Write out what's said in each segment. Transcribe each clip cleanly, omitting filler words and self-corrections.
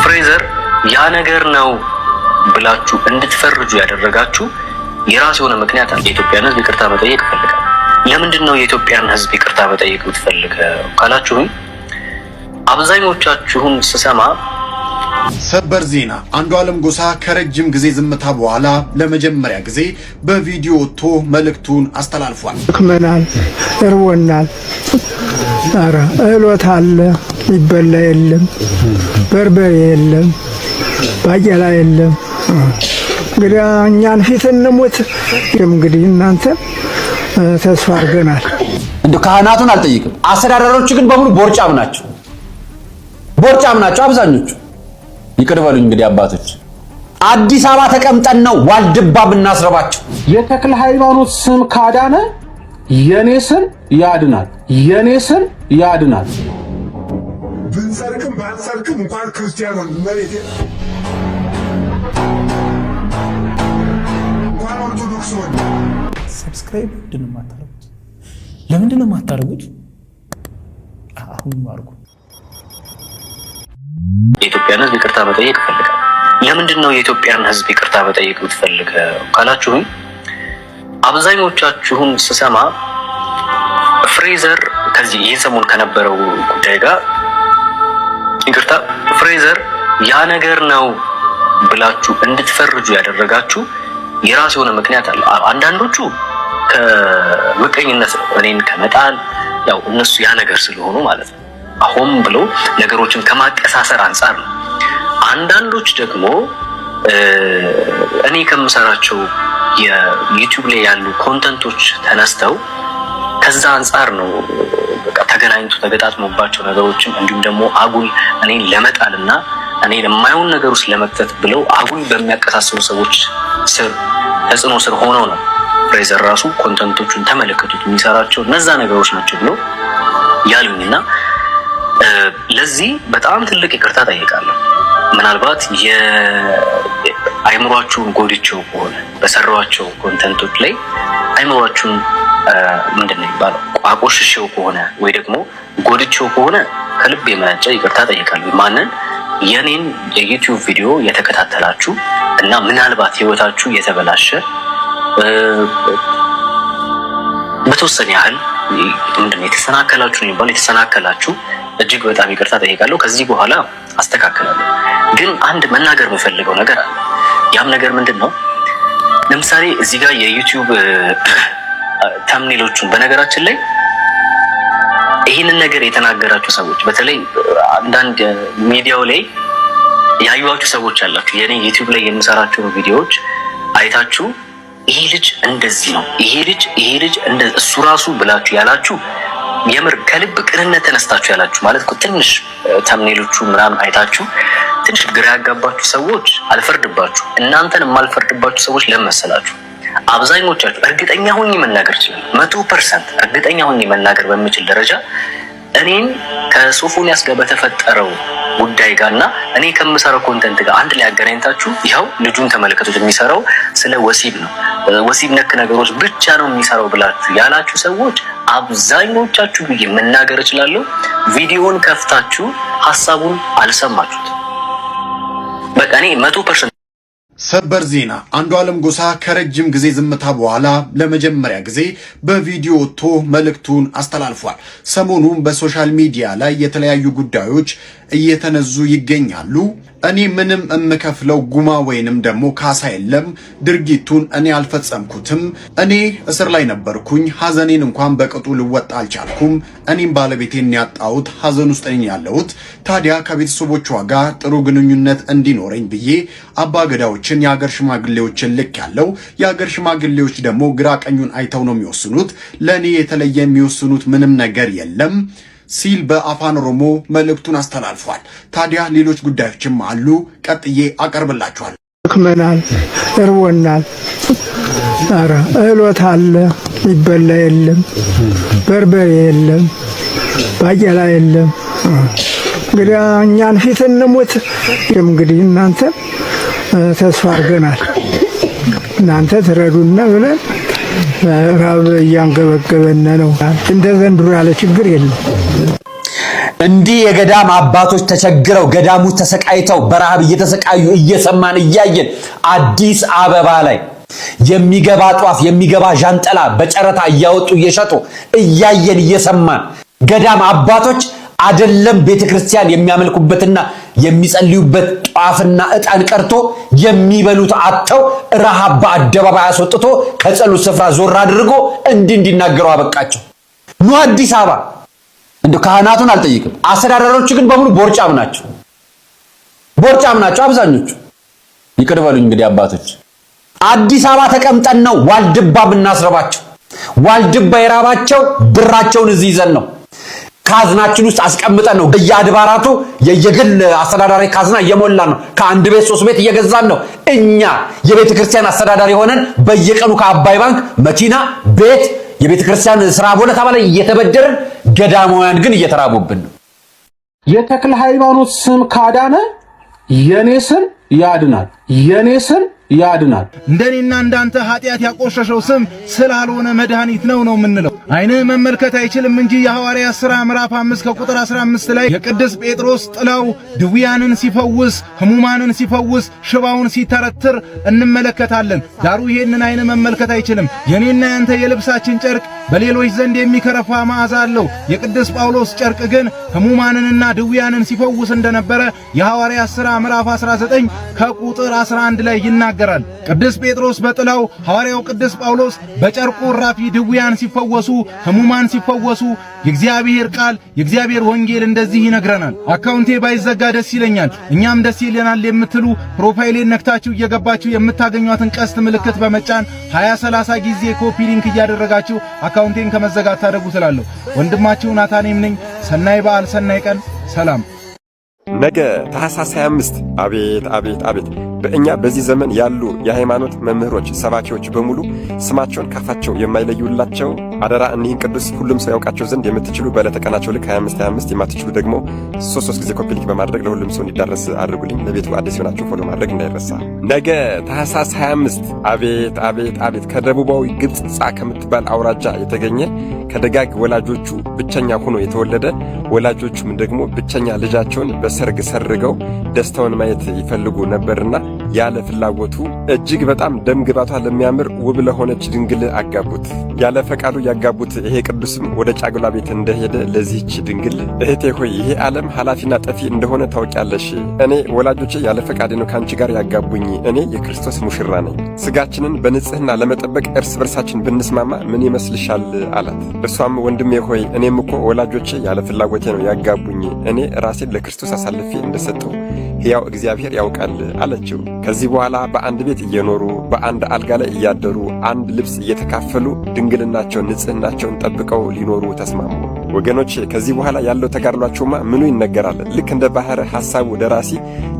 ፍሬዘር ያ ነገር ነው ብላችሁ እንድትፈርጁ ያደረጋችሁ የራስ የሆነ ምክንያት አለ። የኢትዮጵያን ሕዝብ ይቅርታ መጠየቅ ፈልጋለሁ። ለምንድን ነው የኢትዮጵያን ሕዝብ ይቅርታ መጠየቅ የምትፈልገው ካላችሁኝ አብዛኞቻችሁን ስሰማ ሰበር ዜና አንዱዓለም ጎሳ ከረጅም ጊዜ ዝምታ በኋላ ለመጀመሪያ ጊዜ በቪዲዮ ወጥቶ መልእክቱን አስተላልፏል። ክመናል፣ እርቦናል፣ ኧረ እህሎት አለ ይበላ የለም፣ በርበሬ የለም፣ ባቄላ የለም። እንግዲህ እኛን ፊት እንሙት። እንግዲህ እናንተ ተስፋ አድርገናል። እንደ ካህናቱን አልጠይቅም። አስተዳዳሪዎቹ ግን በሙሉ ቦርጫም ናቸው አብዛኞቹ። ይቅር በሉኝ እንግዲህ አባቶች። አዲስ አበባ ተቀምጠን ነው ዋልድባ ብናስረባቸው። የተክለ ሃይማኖት ስም ካዳነ የኔ ስም ያድናል። ብንሰርክም ባንሰርክም እንኳን ክርስቲያን ነው መሬቴ እንኳን ኦርቶዶክስ ነው። ሰብስክራይብ ለምንድን ነው የማታደርጉት? አሁን አድርጉ። የኢትዮጵያን ሕዝብ ይቅርታ መጠየቅ ፈልጋለሁ። ለምንድን ነው የኢትዮጵያን ሕዝብ ይቅርታ መጠየቅ የምትፈልገው ካላችሁኝ አብዛኞቻችሁን ስሰማ ፍሬዘር ከዚህ ይህን ሰሞን ከነበረው ጉዳይ ጋር ይቅርታ ፍሬዘር ያ ነገር ነው ብላችሁ እንድትፈርጁ ያደረጋችሁ የራስ የሆነ ምክንያት አለ። አንዳንዶቹ ከምቀኝነት ነው፣ እኔን ከመጣል ያው እነሱ ያ ነገር ስለሆኑ ማለት ነው፣ አሁን ብሎ ነገሮችን ከማቀሳሰር አንጻር ነው። አንዳንዶች ደግሞ እኔ ከምሰራቸው የዩቲዩብ ላይ ያሉ ኮንተንቶች ተነስተው ከዛ አንጻር ነው በቃ ተገናኝቶ ተገጣጥሞባቸው ነገሮችም እንዲሁም ደግሞ አጉል እኔን ለመጣልና እኔን የማይሆን ነገር ውስጥ ለመክተት ብለው አጉል በሚያቀሳስሩ ሰዎች ስር ተጽዕኖ ስር ሆነው ነው ፍሬዘር ራሱ ኮንተንቶቹን ተመለከቱት የሚሰራቸው እነዛ ነገሮች ናቸው ብሎ ያሉኝና ለዚህ በጣም ትልቅ ይቅርታ ጠይቃለሁ። ምናልባት የአይምሯችሁን ጎድቼው ከሆነ በሰራኋቸው ኮንተንቶች ላይ አይምሯችሁን ምንድን ነው የሚባለው አቆሽሼው ከሆነ ወይ ደግሞ ጎድቼው ከሆነ ከልብ የመነጨ ይቅርታ ጠይቃለሁ። ማንን? የኔን የዩቲዩብ ቪዲዮ የተከታተላችሁ እና ምናልባት ህይወታችሁ የተበላሸ በተወሰነ ያህል ምንድነው የተሰናከላችሁ ነው የሚባለው የተሰናከላችሁ እጅግ በጣም ይቅርታ ጠይቃለሁ። ከዚህ በኋላ አስተካክላለሁ። ግን አንድ መናገር የምፈልገው ነገር አለ። ያም ነገር ምንድን ነው? ለምሳሌ እዚህ ጋር የዩቲዩብ ተምኔሎቹን በነገራችን ላይ ይህንን ነገር የተናገራችሁ ሰዎች በተለይ አንዳንድ ሚዲያው ላይ ያዩዋችሁ ሰዎች አላችሁ። የኔ ዩቲዩብ ላይ የምሰራቸው ቪዲዮዎች አይታችሁ ይሄ ልጅ እንደዚህ ነው፣ ይሄ ልጅ እሱ ራሱ ብላችሁ ያላችሁ የምር ከልብ ቅንነት ተነስታችሁ ያላችሁ ማለት ትንሽ ተምኔሎቹ ምናምን አይታችሁ ትንሽ ግራ ያጋባችሁ ሰዎች አልፈርድባችሁ። እናንተን የማልፈርድባችሁ ሰዎች ለመሰላችሁ አብዛኞቻችሁ እርግጠኛ ሆኜ መናገር ይችላል 100% እርግጠኛ ሆኜ መናገር በሚችል ደረጃ እኔን ከሶፎንያስ ጋር በተፈጠረው ጉዳይ ጋርና እኔ ከምሰራው ኮንተንት ጋር አንድ ላይ አገናኝታችሁ ይኸው ልጁን ተመልከቱት የሚሰራው ስለ ወሲብ ነው፣ ወሲብ ነክ ነገሮች ብቻ ነው የሚሰራው ብላችሁ ያላችሁ ሰዎች አብዛኞቻችሁ ብዬ መናገር እችላለሁ ቪዲዮውን ከፍታችሁ ሐሳቡን አልሰማችሁት። በቃ እኔ 100% ሰበር ዜና አንዱዓለም ጎሳ ከረጅም ጊዜ ዝምታ በኋላ ለመጀመሪያ ጊዜ በቪዲዮ ወጥቶ መልእክቱን አስተላልፏል። ሰሞኑን በሶሻል ሚዲያ ላይ የተለያዩ ጉዳዮች እየተነዙ ይገኛሉ። እኔ ምንም እምከፍለው ጉማ ወይንም ደግሞ ካሳ የለም፣ ድርጊቱን እኔ አልፈጸምኩትም፣ እኔ እስር ላይ ነበርኩኝ፣ ሐዘኔን እንኳን በቅጡ ልወጣ አልቻልኩም፣ እኔም ባለቤቴን ያጣሁት ሐዘን ውስጥ ነኝ ያለሁት። ታዲያ ከቤተሰቦቿ ጋር ጥሩ ግንኙነት እንዲኖረኝ ብዬ አባገዳዎችን የሀገር ሽማግሌዎችን ልክ ያለው የሀገር ሽማግሌዎች ደግሞ ግራ ቀኙን አይተው ነው የሚወስኑት። ለእኔ የተለየ የሚወስኑት ምንም ነገር የለም ሲል በአፋን ኦሮሞ መልእክቱን አስተላልፏል። ታዲያ ሌሎች ጉዳዮችም አሉ፣ ቀጥዬ አቀርብላችኋል። ክመናል፣ እርቦናል፣ ኧረ እህሎት አለ ይበላ የለም፣ በርበሬ የለም፣ ባቄላ የለም። እንግዲህ እኛን ፊት እንሙት። እንግዲህ እናንተ ተስፋ አድርገናል፣ እናንተ ትረዱና ብለን ራብ እያንገበገበን ነው። እንደ ዘንድሮ ያለ ችግር የለም። እንዲህ የገዳም አባቶች ተቸግረው ገዳሙ ተሰቃይተው በረሃብ እየተሰቃዩ እየሰማን እያየን አዲስ አበባ ላይ የሚገባ ጧፍ የሚገባ ዣንጥላ በጨረታ እያወጡ እየሸጡ እያየን እየሰማን ገዳም አባቶች አይደለም ቤተክርስቲያን የሚያመልኩበትና የሚጸልዩበት ጧፍና ዕጣን ቀርቶ የሚበሉት አጥተው ረሃብ በአደባባይ አስወጥቶ ከጸሎት ስፍራ ዞር አድርጎ እንዲናገሩ አበቃቸው። ኑ አዲስ አበባ እንደ ካህናቱን አልጠይቅም። አስተዳዳሪዎቹ ግን በሙሉ ቦርጫም ናቸው አብዛኞቹ። ይቅር በሉኝ እንግዲህ አባቶች። አዲስ አበባ ተቀምጠን ነው ዋልድባ ብናስረባቸው። ዋልድባ የራባቸው ብራቸውን እዚህ ይዘን ነው ካዝናችን ውስጥ አስቀምጠን ነው። በየአድባራቱ የየግል አስተዳዳሪ ካዝና እየሞላ ነው። ከአንድ ቤት 3 ቤት እየገዛን ነው። እኛ የቤተ ክርስቲያን አስተዳዳሪ ሆነን በየቀኑ ከአባይ ባንክ መኪና ቤት የቤተ ክርስቲያን ስራ ቦለታ ላይ እየተበደረን ገዳማውያን ግን እየተራቡብን ነው። የተክለ ሃይማኖት ስም ካዳነ የኔ ስም ያድናል። እንደኔና እንዳንተ ኃጢአት ያቆሸሸው ስም ስላልሆነ መድኃኒት ነው የምንለው። ዓይንህ መመልከት አይችልም እንጂ የሐዋርያት ሥራ ምዕራፍ 5 ከቁጥር 15 ላይ የቅዱስ ጴጥሮስ ጥላው ድውያንን ሲፈውስ፣ ሕሙማንን ሲፈውስ፣ ሽባውን ሲተረትር እንመለከታለን። ዳሩ ይሄንን ዓይንህ መመልከት አይችልም። የኔና ያንተ የልብሳችን ጨርቅ በሌሎች ዘንድ የሚከረፋ መዓዛ አለው። የቅዱስ ጳውሎስ ጨርቅ ግን ሕሙማንንና ድውያንን ሲፈውስ እንደነበረ የሐዋርያት ሥራ ምዕራፍ 19 ከቁጥር 11 ላይ ይናገራል። ቅዱስ ጴጥሮስ በጥላው፣ ሐዋርያው ቅዱስ ጳውሎስ በጨርቁ ራፊ ድውያን ሲፈወሱ፣ ሕሙማን ሲፈወሱ የእግዚአብሔር ቃል የእግዚአብሔር ወንጌል እንደዚህ ይነግረናል። አካውንቴ ባይዘጋ ደስ ይለኛል፣ እኛም ደስ ይለናል የምትሉ ፕሮፋይሌን ነክታችሁ እየገባችሁ የምታገኟትን ቀስት ምልክት በመጫን 20-30 ጊዜ ኮፒ ሊንክ እያደረጋችሁ አካውንቴን ከመዘጋት ታደጉ ትላለሁ። ወንድማችሁ ናታኔም ነኝ። ሰናይ በዓል፣ ሰናይ ቀን። ሰላም። ነገ ታኅሳስ 25 አቤት በእኛ በዚህ ዘመን ያሉ የሃይማኖት መምህሮች፣ ሰባኪዎች በሙሉ ስማቸውን ካፋቸው የማይለዩላቸው አደራ እኒህን ቅዱስ ሁሉም ሰው ያውቃቸው ዘንድ የምትችሉ በዕለተ ቀናቸው ልክ 25 የማትችሉ ደግሞ 3 ጊዜ ኮፒ ሊንክ በማድረግ ለሁሉም ሰው እንዲዳረስ አድርጉልኝ። ለቤቱ አዲስ የሆናችሁ ፎሎ ማድረግ እንዳይረሳ። ነገ ታኅሳስ 25 አቤት ከደቡባዊ ግብፅ ጻ ከምትባል አውራጃ የተገኘ ከደጋግ ወላጆቹ ብቸኛ ሆኖ የተወለደ ወላጆቹም ደግሞ ብቸኛ ልጃቸውን በሰርግ ሰርገው ደስታውን ማየት ይፈልጉ ነበርና ያለ ፍላጎቱ እጅግ በጣም ደም ግባቷ ለሚያምር ውብ ለሆነች ድንግል አጋቡት። ያለ ፈቃዱ ያጋቡት ይሄ ቅዱስም ወደ ጫጉላ ቤት እንደሄደ ለዚህች ድንግል እህቴ ሆይ ይሄ ዓለም ኃላፊና ጠፊ እንደሆነ ታውቂያለሽ። እኔ ወላጆቼ ያለ ፈቃዴ ነው ካንቺ ጋር ያጋቡኝ። እኔ የክርስቶስ ሙሽራ ነኝ። ስጋችንን በንጽህና ለመጠበቅ እርስ በርሳችን ብንስማማ ምን ይመስልሻል አላት። እርሷም ወንድሜ ሆይ እኔም እኮ ወላጆቼ ያለ ፍላጎቴ ነው ያጋቡኝ። እኔ ራሴን ለክርስቶስ አሳልፌ እንደሰጠው ሕያው እግዚአብሔር ያውቃል አለችው። ከዚህ በኋላ በአንድ ቤት እየኖሩ በአንድ አልጋ ላይ እያደሩ አንድ ልብስ እየተካፈሉ ድንግልናቸውን ንጽህናቸውን ጠብቀው ሊኖሩ ተስማሙ። ወገኖች ከዚህ በኋላ ያለው ተጋድሏቸውማ ምኑ ይነገራል። ልክ እንደ ባሕረ ሐሳቡ ደራሲ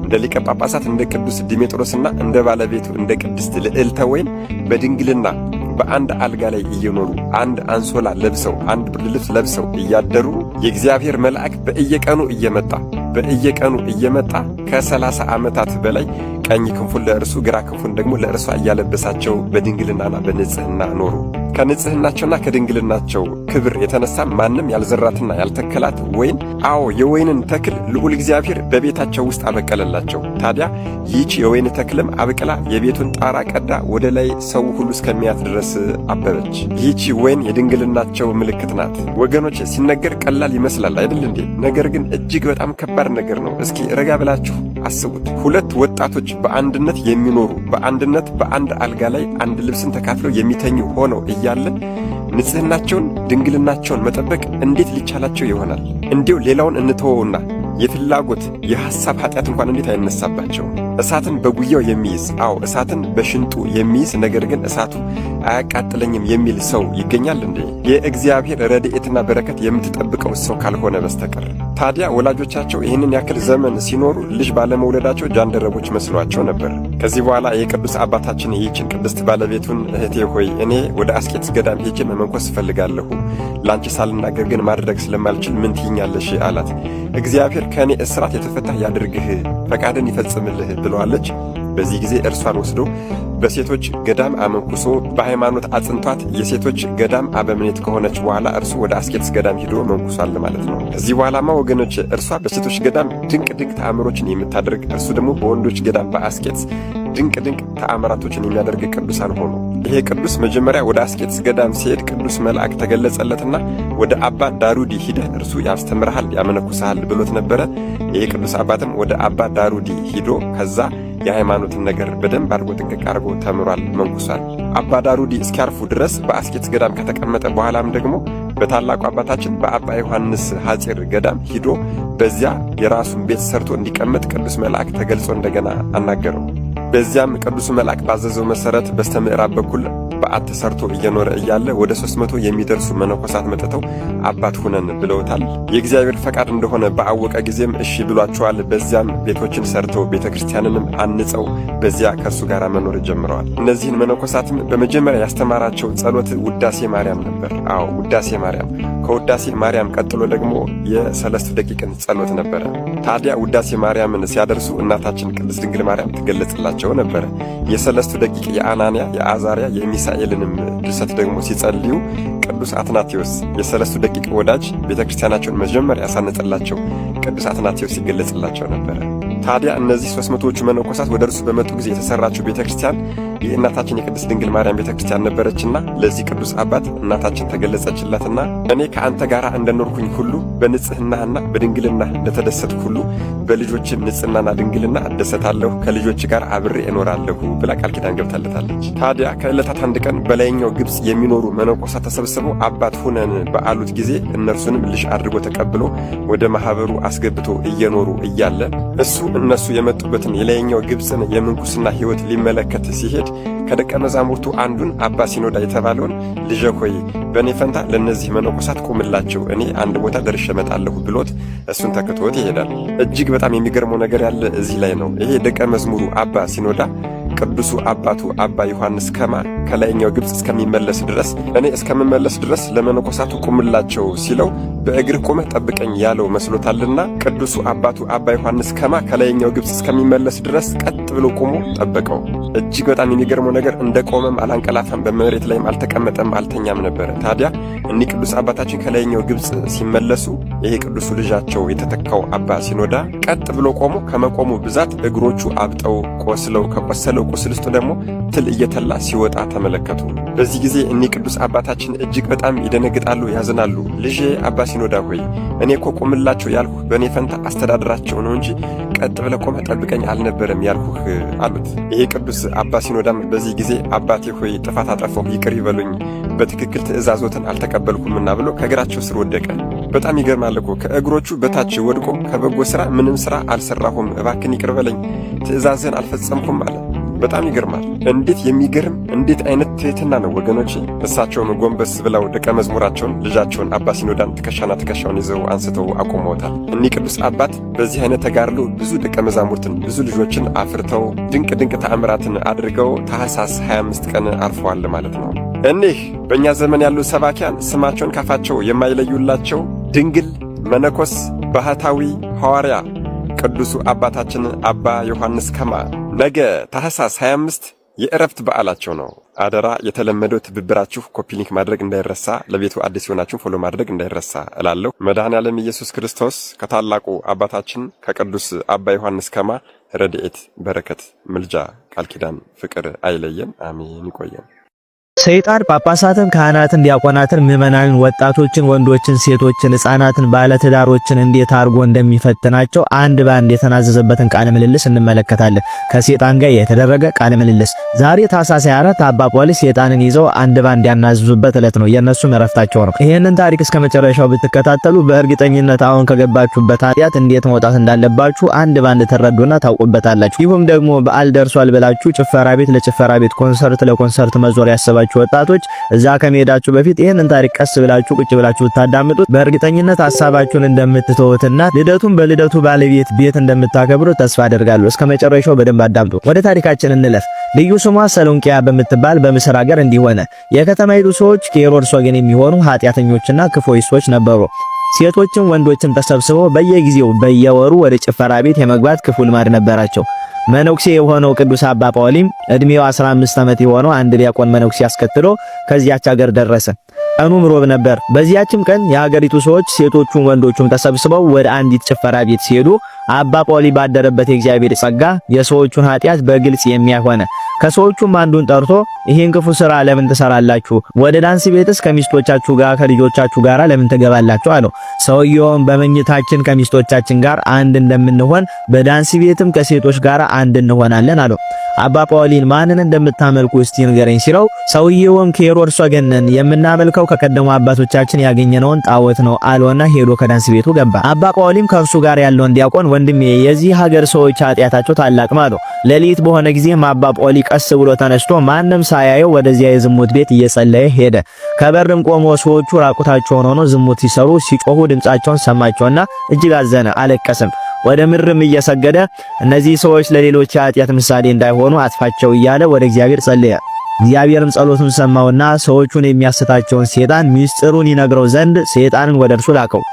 እንደ ሊቀ ጳጳሳት እንደ ቅዱስ ዲሜጥሮስና እንደ ባለቤቱ እንደ ቅድስት ልዕልተ ወይን በድንግልና በአንድ አልጋ ላይ እየኖሩ አንድ አንሶላ ለብሰው አንድ ብርድ ልብስ ለብሰው እያደሩ የእግዚአብሔር መልአክ በእየቀኑ እየመጣ ከ30 ዓመታት በላይ ቀኝ ክንፉን ለእርሱ ግራ ክንፉን ደግሞ ለእርሷ እያለበሳቸው በድንግልናና በንጽህና ኖሩ። ከንጽህናቸውና ከድንግልናቸው ክብር የተነሳ ማንም ያልዘራትና ያልተከላት ወይን የወይንን ተክል ልዑል እግዚአብሔር በቤታቸው ውስጥ አበቀለላቸው። ታዲያ ይህች የወይን ተክልም አብቅላ የቤቱን ጣራ ቀዳ ወደ ላይ ሰው ሁሉ እስከሚያት ድረስ አበበች። ይህች ወይን የድንግልናቸው ምልክት ናት። ወገኖች ሲነገር ቀላል ይመስላል አይደል እንዴ? ነገር ግን እጅግ በጣም ከባድ ነገር ነው። እስኪ ረጋ ብላችሁ አስቡት። ሁለት ወጣቶች በአንድነት የሚኖሩ በአንድነት በአንድ አልጋ ላይ አንድ ልብስን ተካፍለው የሚተኙ ሆነው እያለ ንጽህናቸውን ድንግልናቸውን መጠበቅ እንዴት ሊቻላቸው ይሆናል? እንዲሁ ሌላውን እንተወውና የፍላጎት የሐሳብ ኃጢአት እንኳን እንዴት አይነሳባቸው? እሳትን በጉያው የሚይዝ እሳትን በሽንጡ የሚይዝ ነገር ግን እሳቱ አያቃጥለኝም የሚል ሰው ይገኛል እንዴ? የእግዚአብሔር ረድኤትና በረከት የምትጠብቀው ሰው ካልሆነ በስተቀር። ታዲያ ወላጆቻቸው ይህንን ያክል ዘመን ሲኖሩ ልጅ ባለመውለዳቸው ጃንደረቦች መስሏቸው ነበር። ከዚህ በኋላ የቅዱስ አባታችን ይህችን ቅድስት ባለቤቱን እህቴ ሆይ እኔ ወደ አስቄጥስ ገዳም ሄጄ መመንኮስ እፈልጋለሁ፣ ላንቺ ሳልናገር ግን ማድረግ ስለማልችል ምን ትይኛለሽ አላት። እግዚአብሔር ከእኔ እስራት የተፈታህ ያድርግህ፣ ፈቃድን ይፈጽምልህ ብለዋለች። በዚህ ጊዜ እርሷን ወስዶ በሴቶች ገዳም አመንኩሶ በሃይማኖት አጽንቷት የሴቶች ገዳም አበምኔት ከሆነች በኋላ እርሱ ወደ አስኬትስ ገዳም ሂዶ መንኩሷል ማለት ነው። ከዚህ በኋላማ ወገኖች እርሷ በሴቶች ገዳም ድንቅ ተአምሮችን የምታደርግ እርሱ ደግሞ በወንዶች ገዳም በአስኬትስ ድንቅ ተአምራቶችን የሚያደርግ ቅዱሳን ሆኑ። ይሄ ቅዱስ መጀመሪያ ወደ አስኬትስ ገዳም ሲሄድ ቅዱስ መልአክ ተገለጸለትና ወደ አባ ዳሩዲ ሂደህ እርሱ ያስተምርሃል ያመነኩስሃል ብሎት ነበረ። ይሄ ቅዱስ አባትም ወደ አባ ዳሩዲ ሂዶ ከዛ የሃይማኖትን ነገር በደንብ አድርጎ ጥንቅቅ አድርጎ ተምሯል፣ መንኩሷል። አባ ዳሩዲ እስኪያርፉ ድረስ በአስኬትስ ገዳም ከተቀመጠ በኋላም ደግሞ በታላቁ አባታችን በአባ ዮሐንስ ሐጺር ገዳም ሂዶ በዚያ የራሱን ቤት ሰርቶ እንዲቀመጥ ቅዱስ መልአክ ተገልጾ እንደገና አናገረው። በዚያም ቅዱስ መልአክ ባዘዘው መሰረት በስተምዕራብ በኩል በዓት ሰርቶ እየኖረ እያለ ወደ 300 የሚደርሱ መነኮሳት መጥተው አባት ሁነን ብለውታል። የእግዚአብሔር ፈቃድ እንደሆነ ባወቀ ጊዜም እሺ ብሏቸዋል። በዚያም ቤቶችን ሰርተው ቤተክርስቲያንንም አንጸው በዚያ ከእርሱ ጋር መኖር ጀምረዋል። እነዚህን መነኮሳትም በመጀመሪያ ያስተማራቸው ጸሎት ውዳሴ ማርያም ነበር። አዎ ውዳሴ ማርያም። ከውዳሴ ማርያም ቀጥሎ ደግሞ የሰለስቱ ደቂቅን ጸሎት ነበረ። ታዲያ ውዳሴ ማርያምን ሲያደርሱ እናታችን ቅድስት ድንግል ማርያም ትገለጽላቸው ነበረ። የሰለስቱ ደቂቅ የአናንያ የአዛሪያ የሚሳኤልንም ድርሰት ደግሞ ሲጸልዩ ቅዱስ አትናቴዎስ የሰለስቱ ደቂቅ ወዳጅ ቤተክርስቲያናቸውን መጀመሪያ ያሳነጸላቸው ቅዱስ አትናቴዎስ ይገለጽላቸው ነበረ። ታዲያ እነዚህ 300ዎቹ መነኮሳት ወደ እርሱ በመጡ ጊዜ የተሰራችው ቤተክርስቲያን የእናታችን የቅድስት ድንግል ማርያም ቤተክርስቲያን ነበረችና ለዚህ ቅዱስ አባት እናታችን ተገለጸችላትና እኔ ከአንተ ጋር እንደኖርኩኝ ሁሉ በንጽህናና በድንግልና እንደተደሰትኩ ሁሉ በልጆችም ንጽህናና ድንግልና እደሰታለሁ፣ ከልጆች ጋር አብሬ እኖራለሁ ብላ ቃል ኪዳን ገብታለታለች። ታዲያ ከዕለታት አንድ ቀን በላይኛው ግብጽ የሚኖሩ መነኮሳት ተሰብስበው አባት ሁነን በአሉት ጊዜ እነርሱንም ልጅ አድርጎ ተቀብሎ ወደ ማህበሩ አስገብቶ እየኖሩ እያለ እሱ እነሱ የመጡበትን የላይኛው ግብጽን የምንኩስና ሕይወት ሊመለከት ሲሄድ ከደቀ መዛሙርቱ አንዱን አባ ሲኖዳ የተባለውን ልጄ ሆይ በእኔ ፈንታ ለእነዚህ መነኮሳት ቁምላቸው፣ እኔ አንድ ቦታ ደርሼ እመጣለሁ ብሎት እሱን ተከትሎት ይሄዳል። እጅግ በጣም የሚገርመው ነገር ያለ እዚህ ላይ ነው። ይሄ ደቀ መዝሙሩ አባ ሲኖዳ ቅዱሱ አባቱ አባ ዮሐንስ ከማ ከላይኛው ግብጽ እስከሚመለስ ድረስ እኔ እስከምመለስ ድረስ ለመነኮሳቱ ቁምላቸው ሲለው በእግር ቆመህ ጠብቀኝ ያለው መስሎታልና ቅዱሱ አባቱ አባ ዮሐንስ ከማ ከላይኛው ግብጽ እስከሚመለስ ድረስ ቀጥ ብሎ ቆሞ ጠበቀው። እጅግ በጣም የሚገርመው ነገር እንደ ቆመም አላንቀላፋም፣ በመሬት ላይም አልተቀመጠም፣ አልተኛም ነበር። ታዲያ እኒህ ቅዱስ አባታችን ከላይኛው ግብጽ ሲመለሱ ይሄ ቅዱሱ ልጃቸው የተተካው አባ ሲኖዳ ቀጥ ብሎ ቆሞ ከመቆሙ ብዛት እግሮቹ አብጠው ቆስለው ከቆሰለው ቁስል ውስጥ ደግሞ ትል እየተላ ሲወጣ ተመለከቱ። በዚህ ጊዜ እኒህ ቅዱስ አባታችን እጅግ በጣም ይደነግጣሉ፣ ያዝናሉ። ልጄ አባ ሲኖዳ ሆይ እኔ እኮ ቆምላቸው ያልሁህ በእኔ ፈንታ አስተዳድራቸው ነው እንጂ ቀጥ ብለህ ቆመህ ጠብቀኝ አልነበረም ያልሁህ አሉት። ይሄ ቅዱስ አባ ሲኖዳም በዚህ ጊዜ አባቴ ሆይ ጥፋት አጠፋሁ፣ ይቅር ይበሉኝ፣ በትክክል ትእዛዞትን አልተቀበልኩምና ብሎ ከእግራቸው ስር ወደቀ። በጣም ይገርማል እኮ ከእግሮቹ በታች ወድቆ ከበጎ ሥራ ምንም ሥራ አልሰራሁም፣ እባክን ይቅር በለኝ፣ ትእዛዝህን አልፈጸምኩም አለ። በጣም ይገርማል። እንዴት የሚገርም እንዴት አይነት ትህትና ነው ወገኖች። እሳቸውም ጎንበስ ብለው ደቀ መዝሙራቸውን ልጃቸውን አባ ሲኖዳን ትከሻና ትከሻውን ይዘው አንስተው አቆመውታል። እኒህ ቅዱስ አባት በዚህ አይነት ተጋድሎ ብዙ ደቀ መዛሙርትን ብዙ ልጆችን አፍርተው ድንቅ ተአምራትን አድርገው ታኅሳስ 25 ቀን አርፈዋል ማለት ነው። እኒህ በእኛ ዘመን ያሉ ሰባኪያን ስማቸውን ካፋቸው የማይለዩላቸው ድንግል፣ መነኮስ፣ ባህታዊ፣ ሐዋርያ ቅዱሱ አባታችን አባ ዮሐንስ ከማ ነገ ታኅሳስ 25 የዕረፍት በዓላቸው ነው። አደራ የተለመደው ትብብራችሁ ኮፒ ሊንክ ማድረግ እንዳይረሳ፣ ለቤቱ አዲስ የሆናችሁ ፎሎ ማድረግ እንዳይረሳ እላለሁ። መድኃኔዓለም ኢየሱስ ክርስቶስ ከታላቁ አባታችን ከቅዱስ አባ ዮሐንስ ከማ ረድኤት፣ በረከት፣ ምልጃ፣ ቃል ኪዳን፣ ፍቅር አይለየን። አሜን። ይቆየን። ሰይጣን ጳጳሳትን፣ ካህናትን፣ ዲያቆናትን፣ ምዕመናንን፣ ወጣቶችን፣ ወንዶችን፣ ሴቶችን፣ ሕፃናትን፣ ባለትዳሮችን እንዴት አድርጎ እንደሚፈትናቸው አንድ ባንድ የተናዘዘበትን ቃለ ምልልስ እንመለከታለን። ከሰይጣን ጋር የተደረገ ቃለ ምልልስ። ዛሬ ታኅሳስ 24 አባ ጳውሎስ ሰይጣንን ይዘው አንድ ባንድ ያናዝዙበት ዕለት ነው። የእነሱም ዕረፍታቸው ነው። ይህንን ታሪክ እስከ መጨረሻው ብትከታተሉ በእርግጠኝነት አሁን ከገባችሁበት ኃጢአት እንዴት መውጣት እንዳለባችሁ አንድ ባንድ ትረዱና ታውቁበታላችሁ። ይሁም ደግሞ በዓል ደርሷል ብላችሁ ጭፈራ ቤት ለጭፈራ ቤት፣ ኮንሰርት ለኮንሰርት መዞር ያሰባችሁ ወጣቶች እዛ ከመሄዳችሁ በፊት ይሄንን ታሪክ ቀስ ብላችሁ ቁጭ ብላችሁ ታዳምጡት። በእርግጠኝነት ሐሳባችሁን እንደምትተውትና ልደቱን በልደቱ ባለቤት ቤት እንደምታከብሩት ተስፋ አደርጋለሁ። እስከ መጨረሻው በደንብ አዳምጡ። ወደ ታሪካችን እንለፍ። ልዩ ስሟ ሰሎንቂያ በምትባል በምስር ሀገር እንዲሆነ የከተማይቱ ሰዎች ከሄሮድስ ወገን የሚሆኑ ኃጢአተኞችና ክፉዎች ሰዎች ነበሩ። ሴቶችም ወንዶችም ተሰብስበው በየጊዜው በየወሩ ወደ ጭፈራ ቤት የመግባት ክፉ ልማድ ነበራቸው። መነኩሴ የሆነው ቅዱስ አባ ጳውሊም እድሜው 15 ዓመት የሆነው አንድ ዲያቆን መነኩሴ አስከትሎ ከዚያች ሀገር ደረሰ። ቀኑም ሮብ ነበር። በዚያችም ቀን የሀገሪቱ ሰዎች ሴቶቹም ወንዶቹም ተሰብስበው ወደ አንዲት ጭፈራ ቤት ሲሄዱ አባ ጳውሊ ባደረበት የእግዚአብሔር ጸጋ የሰዎቹን ኃጢአት በግልጽ የሚያሆነ ከሰዎቹም አንዱን ጠርቶ ይሄን ክፉ ሥራ ለምን ትሰራላችሁ? ወደ ዳንስ ቤትስ ከሚስቶቻችሁ ጋር ከልጆቻችሁ ጋር ለምን ትገባላችሁ? አለው። ሰውየውም በመኝታችን ከሚስቶቻችን ጋር አንድ እንደምንሆን በዳንስ ቤትም ከሴቶች ጋር አንድ እንሆናለን አለው። አባ ጳውሊን ማንን እንደምታመልኩ እስቲ ንገረኝ ሲለው ሰውየውም ከሄሮድስ ወገን ነን፣ የምናመልከው ከቀደሙ አባቶቻችን ያገኘነውን ጣዖት ነው አለውና ሄዶ ከዳንስ ቤቱ ገባ። አባ ጳውሊም ከእርሱ ጋር ያለውን ዲያቆን ወንድሜ የዚህ ሀገር ሰዎች ኃጢአታቸው ታላቅ ነው። ሌሊት በሆነ ጊዜም አባ ጳውሊ ቀስ ብሎ ተነስቶ ማንም ሳያየው ወደዚያ የዝሙት ቤት እየጸለየ ሄደ። ከበርም ቆሞ ሰዎቹ ራቁታቸውን ሆነው ዝሙት ሲሰሩ ሲጮሁ ድምጻቸውን ሰማቸውና እጅግ አዘነ፣ አለቀሰም። ወደ ምድርም እየሰገደ እነዚህ ሰዎች ለሌሎች ኃጢአት ምሳሌ እንዳይሆኑ አጥፋቸው እያለ ወደ እግዚአብሔር ጸለየ። እግዚአብሔርም ጸሎቱን ሰማውና ሰዎቹን የሚያስታቸውን ሰይጣን ሚስጥሩን ይነግረው ዘንድ ሰይጣንን ወደ እርሱ ላከው።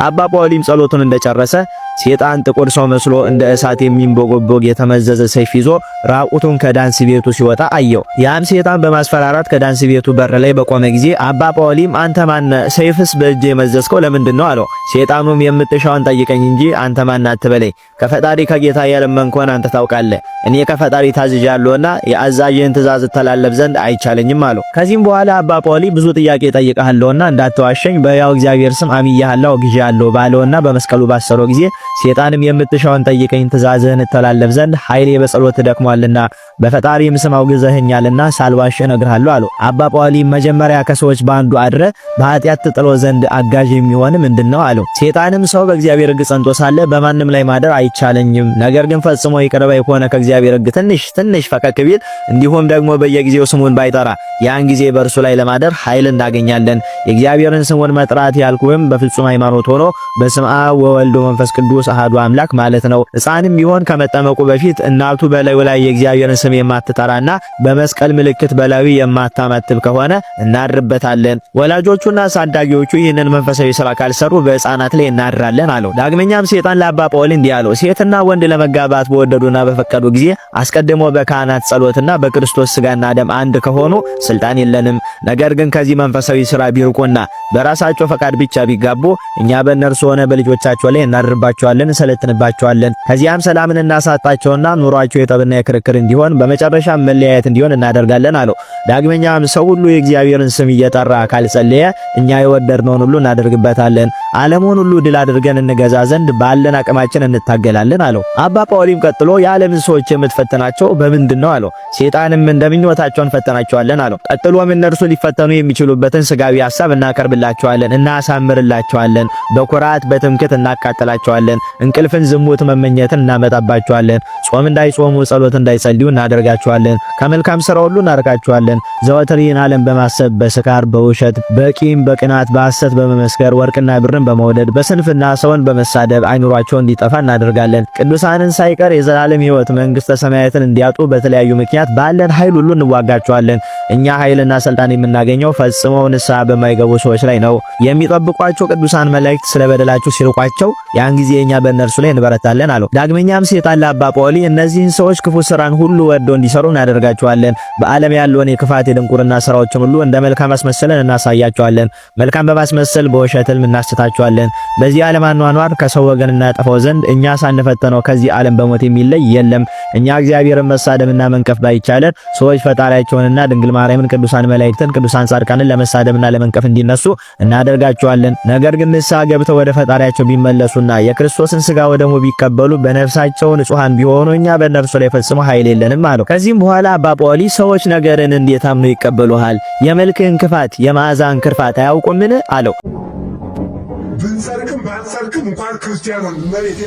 አባ ጳውሊም ጸሎቱን እንደጨረሰ ሰይጣን ጥቁር ሰው መስሎ እንደ እሳት የሚንቦጎቦግ የተመዘዘ ሰይፍ ይዞ ራቁቱን ከዳንስ ቤቱ ሲወጣ አየው። ያም ሰይጣን በማስፈራራት ከዳንስ ቤቱ በር ላይ በቆመ ጊዜ አባ ጳውሊም አንተ ማን ሰይፍስ በእጅ የመዘዝከው ለምንድን ነው አለው። ሰይጣኑም የምትሻውን ጠይቀኝ እንጂ አንተ ማን አትበለኝ፣ ከፈጣሪ ከጌታ ያለመንኮን አንተ ታውቃለህ። እኔ ከፈጣሪ ታዝዣለሁና የአዛዥን ትእዛዝ ተላለፍ ዘንድ አይቻለኝም አለው። ከዚህም በኋላ አባ ጳውሊ ብዙ ጥያቄ ጠይቀሃለሁና እንዳትዋሸኝ በያው እግዚአብሔር ስም አምያለሁ ግዣለሁ ባለውና በመስቀሉ ባሰረው ጊዜ ሰይጣንም የምትሻውን ጠይቀኝ ትእዛዝህን ተላለፍ ዘንድ ኃይሌ በጸሎት ደክሟልና በፈጣሪም ስም አውግዘኸኛልና ሳልዋሽ እነግርሃለሁ አለው። አባ ጳውሊ መጀመሪያ ከሰዎች ባንዱ አድረ በኃጢአት ተጥሎ ዘንድ አጋዥ የሚሆን ምንድነው አለው። ሰይጣንም ሰው በእግዚአብሔር ሕግ ጸንቶ ሳለ በማንም ላይ ማደር አይቻለኝም፣ ነገር ግን ፈጽሞ ይቅር ባይ ከሆነ ከእግዚአብሔር ሕግ ትንሽ ፈቀቅ ቢል እንዲሁም ደግሞ በየጊዜው ስሙን ባይጠራ ያን ጊዜ በእርሱ ላይ ለማደር ኃይል እናገኛለን። የእግዚአብሔርን ስሙን መጥራት ያልኩህም በፍጹም ሃይማኖት ሆኖ በስመ አብ ወወልድ ወመንፈስ ቅዱስ አሐዱ አምላክ ማለት ነው። ሕፃንም ቢሆን ከመጠመቁ በፊት እናቱ በላዩ ላይ የእግዚአብሔርን ስም የማትጠራና በመስቀል ምልክት በላዩ የማታማትብ ከሆነ እናድርበታለን። ወላጆቹና አሳዳጊዎቹ ይህንን መንፈሳዊ ሥራ ካልሰሩ በሕፃናት ላይ እናድራለን አለው። ዳግመኛም ሰይጣን ለአባ ጳውሊ እንዲህ አለው፣ ሴትና ወንድ ለመጋባት በወደዱና በፈቀዱ ጊዜ አስቀድሞ በካህናት ጸሎትና በክርስቶስ ሥጋና ደም አንድ ከሆኑ ስልጣን የለንም። ነገር ግን ከዚህ መንፈሳዊ ሥራ ቢርቁና በራሳቸው ፈቃድ ብቻ ቢጋቡ እኛ በእነርሱ ሆነ በልጆቻቸው ላይ እናድርባቸዋለን፣ እንሰለጥንባቸዋለን። ከዚያም ሰላምን እናሳጣቸውና ኑሯቸው የጠብና የክርክር እንዲሆን በመጨረሻም መለያየት እንዲሆን እናደርጋለን አለው። ዳግመኛም ሰው ሁሉ የእግዚአብሔርን ስም እየጠራ ካልጸለየ እኛ የወደድነውን ሁሉ እናደርግበታለን፣ ዓለሙን ሁሉ ድል አድርገን እንገዛ ዘንድ ባለን አቅማችን እንታገላለን አለው። አባ ጳውሊም ቀጥሎ የዓለምን ሰዎች የምትፈተናቸው በምንድነው አለው። ሰይጣንም እንደምኞታቸው እንፈተናቸዋለን አለው። ቀጥሎም እነርሱ ሊፈተኑ የሚችሉበትን ስጋዊ ሐሳብ እናቀርብላቸዋለን፣ እናሳምርላቸዋለን፣ በኩራት በትምክህት እናቃጥላቸዋለን፣ እንቅልፍን ዝሙት መመኘትን እናመጣባቸዋለን፣ ጾም እንዳይጾሙ ጸሎት እንዳይጸልዩ እናደርጋቸዋለን፣ ከመልካም ሥራ ሁሉ እናርቃቸዋለን። ዘወትር ይህን ዓለም በማሰብ በስካር በውሸት በቂም በቅናት በሐሰት በመመስከር ወርቅና ብርን በመውደድ በስንፍና ሰውን በመሳደብ አይኑሯቸው እንዲጠፋ እናደርጋለን። ቅዱሳንን ሳይቀር የዘላለም ሕይወት መንግሥተ ሰማያትን እንዲያጡ በተለያዩ ምክንያት ባለን ኃይል ሁሉ እንዋጋቸዋለን። እኛ ኃይልና ስልጣን የምናገኘው ፈጽመው ንስሐ በማይገቡ ሰዎች ላይ ነው። የሚጠብቋቸው ቅዱሳን መላእክት ስለበደላቸው ሲርቋቸው ያን ጊዜ እኛ በእነርሱ ላይ እንበረታለን አለው። ዳግመኛም ሰይጣን ለአባ ጳውሊ እነዚህን ሰዎች ክፉ ስራን ሁሉ ወደው እንዲሰሩ እናደርጋቸዋለን። በዓለም ያለውን የክፋት የድንቁርና ስራዎችን ሁሉ እንደ መልካም አስመስለን እናሳያቸዋለን። መልካም በማስመሰል በውሸት ሕልም እናስታቸዋለን። በዚህ ዓለም አኗኗር ከሰው ወገን እናጠፋው ዘንድ እኛ ሳንፈተነው ከዚህ ዓለም በሞት የሚለይ የለም። እኛ እግዚአብሔርን መሳደብና መንቀፍ ባይቻለን ሰዎች ፈጣሪያቸውንና ድንግል ማርያምን፣ ቅዱሳን መላእክትን፣ ቅዱሳን ጻድቃንን ለመሳደብና ለመንቀፍ እንዲነሱ እናደርጋቸዋለን። ነገር ግን ንስሐ ገብተው ወደ ፈጣሪያቸው ቢመለሱና የክርስቶስን ሥጋ ወደሙ ቢቀበሉ በነፍሳቸው ንጹሃን ቢሆኑ እኛ በእነርሱ ላይ ፈጽሞ ኃይል የለንም አለው። ከዚህም በኋላ አባ ጳውሊ ሰዎች ነገርን እንዴት አምነው ይቀበሉሃል? የመልክህን ክፋት የመዓዛህን ክርፋት አያውቁምን አለው። ብንሰርቅም ባንሰርቅም እንኳን ክርስቲያኖን መሬት